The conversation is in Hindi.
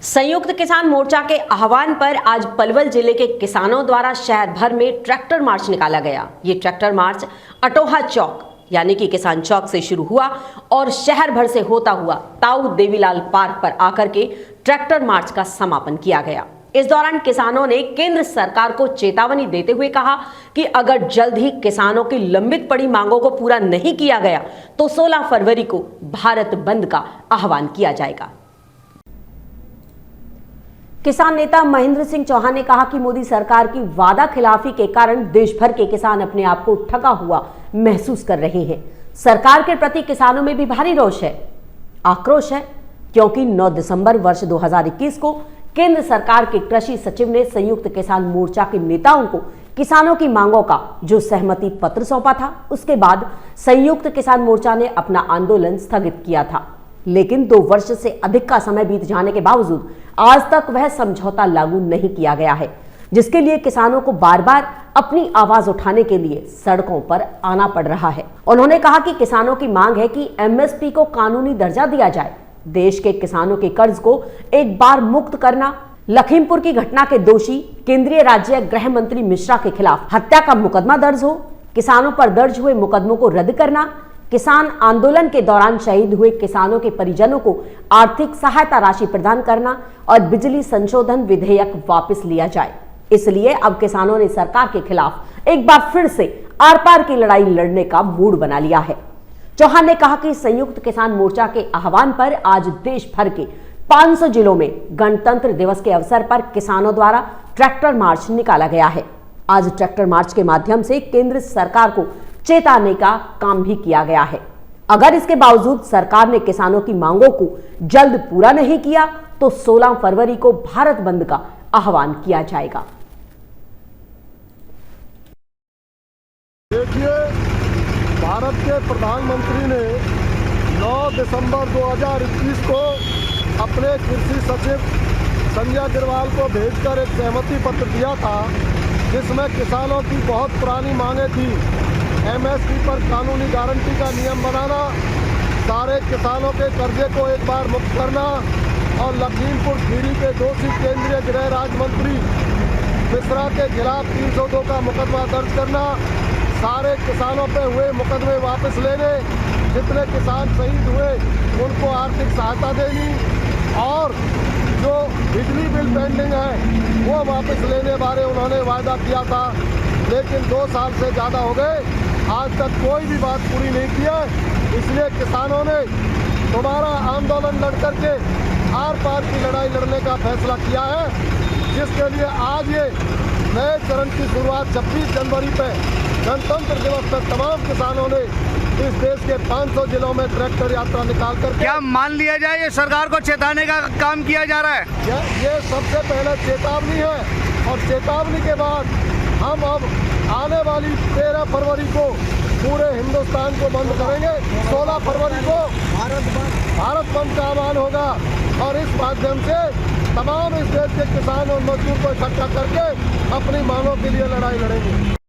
संयुक्त किसान मोर्चा के आह्वान पर आज पलवल जिले के किसानों द्वारा शहर भर में ट्रैक्टर मार्च निकाला गया। ये ट्रैक्टर मार्च अटोहा चौक यानी कि किसान चौक से शुरू हुआ और शहर भर से होता हुआ ताऊ देवीलाल पार्क पर आकर के ट्रैक्टर मार्च का समापन किया गया। इस दौरान किसानों ने केंद्र सरकार को चेतावनी देते हुए कहा कि अगर जल्द ही किसानों की लंबित पड़ी मांगों को पूरा नहीं किया गया तो 16 फरवरी को भारत बंद का आह्वान किया जाएगा। किसान नेता महेंद्र सिंह चौहान ने कहा कि मोदी सरकार की वादा खिलाफी के कारण देश भर के किसान अपने आप को ठगा हुआ महसूस कर रहे हैं। सरकार के प्रति किसानों में भी भारी रोष है, आक्रोश है, क्योंकि 9 दिसंबर वर्ष 2021 को केंद्र सरकार के कृषि सचिव ने संयुक्त किसान मोर्चा के नेताओं को किसानों की मांगों का जो सहमति पत्र सौंपा था, उसके बाद संयुक्त किसान मोर्चा ने अपना आंदोलन स्थगित किया था। लेकिन 2 वर्ष से अधिक का समय बीत जाने के बावजूद आज तक वह समझौता लागू नहीं किया गया है, जिसके लिए किसानों को बार बार अपनी आवाज उठाने के लिए सड़कों पर आना पड़ रहा है। उन्होंने कहा कि किसानों की मांग है कि एमएसपी को कानूनी दर्जा दिया जाए, देश के किसानों के कर्ज को एक बार मुक्त करना, लखीमपुर की घटना के दोषी केंद्रीय राज्य गृह मंत्री मिश्रा के खिलाफ हत्या का मुकदमा दर्ज हो, किसानों पर दर्ज हुए मुकदमों को रद्द करना, किसान आंदोलन के दौरान शहीद हुए किसानों के परिजनों को आर्थिक सहायता राशि प्रदान करना और बिजली संशोधन विधेयक वापस लिया जाए। इसलिए अब किसानों ने सरकार के खिलाफ एक बार फिर से आर पार की लड़ाई लड़ने का मूड बना लिया है। चौहान ने कहा कि संयुक्त किसान मोर्चा के आह्वान पर आज देश भर के 500 जिलों में गणतंत्र दिवस के अवसर पर किसानों द्वारा ट्रैक्टर मार्च निकाला गया है। आज ट्रैक्टर मार्च के माध्यम से केंद्र सरकार को चेताने का काम भी किया गया है। अगर इसके बावजूद सरकार ने किसानों की मांगों को जल्द पूरा नहीं किया तो 16 फरवरी को भारत बंद का आह्वान किया जाएगा। देखिए, भारत के प्रधानमंत्री ने 9 दिसंबर 2021 को अपने कृषि सचिव संजय अग्रवाल को भेजकर एक सहमति पत्र दिया था, जिसमें किसानों की बहुत पुरानी मांगें थी। एमएसपी पर कानूनी गारंटी का नियम बनाना, सारे किसानों के कर्जे को एक बार मुक्त करना और लखीमपुर खीरी के दोषी केंद्रीय गृह राज्य मंत्री मिश्रा के खिलाफ 302 का मुकदमा दर्ज करना, सारे किसानों पे हुए मुकदमे वापस लेने, जितने किसान शहीद हुए उनको आर्थिक सहायता देनी और जो बिजली बिल पेंडिंग है वो वापस लेने बारे उन्होंने वायदा किया था। लेकिन 2 साल से ज़्यादा हो गए, आज तक कोई भी बात पूरी नहीं की है। इसलिए किसानों ने दोबारा आंदोलन लड़ करके आर पार की लड़ाई लड़ने का फैसला किया है, जिसके लिए आज ये नए चरण की शुरुआत 26 जनवरी पे गणतंत्र दिवस पर तमाम किसानों ने इस देश के 500 जिलों में ट्रैक्टर यात्रा निकाल कर क्या मान लिया जाए ये सरकार को चेताने का काम किया जा रहा है? ये सबसे पहले चेतावनी है और चेतावनी के बाद हम अब आने वाली 13 फरवरी को पूरे हिंदुस्तान को बंद करेंगे। 16 फरवरी को भारत बंद का आह्वान होगा और इस माध्यम से तमाम इस देश के किसान और मजदूर को इकट्ठा करके अपनी मांगों के लिए लड़ाई लड़ेंगे।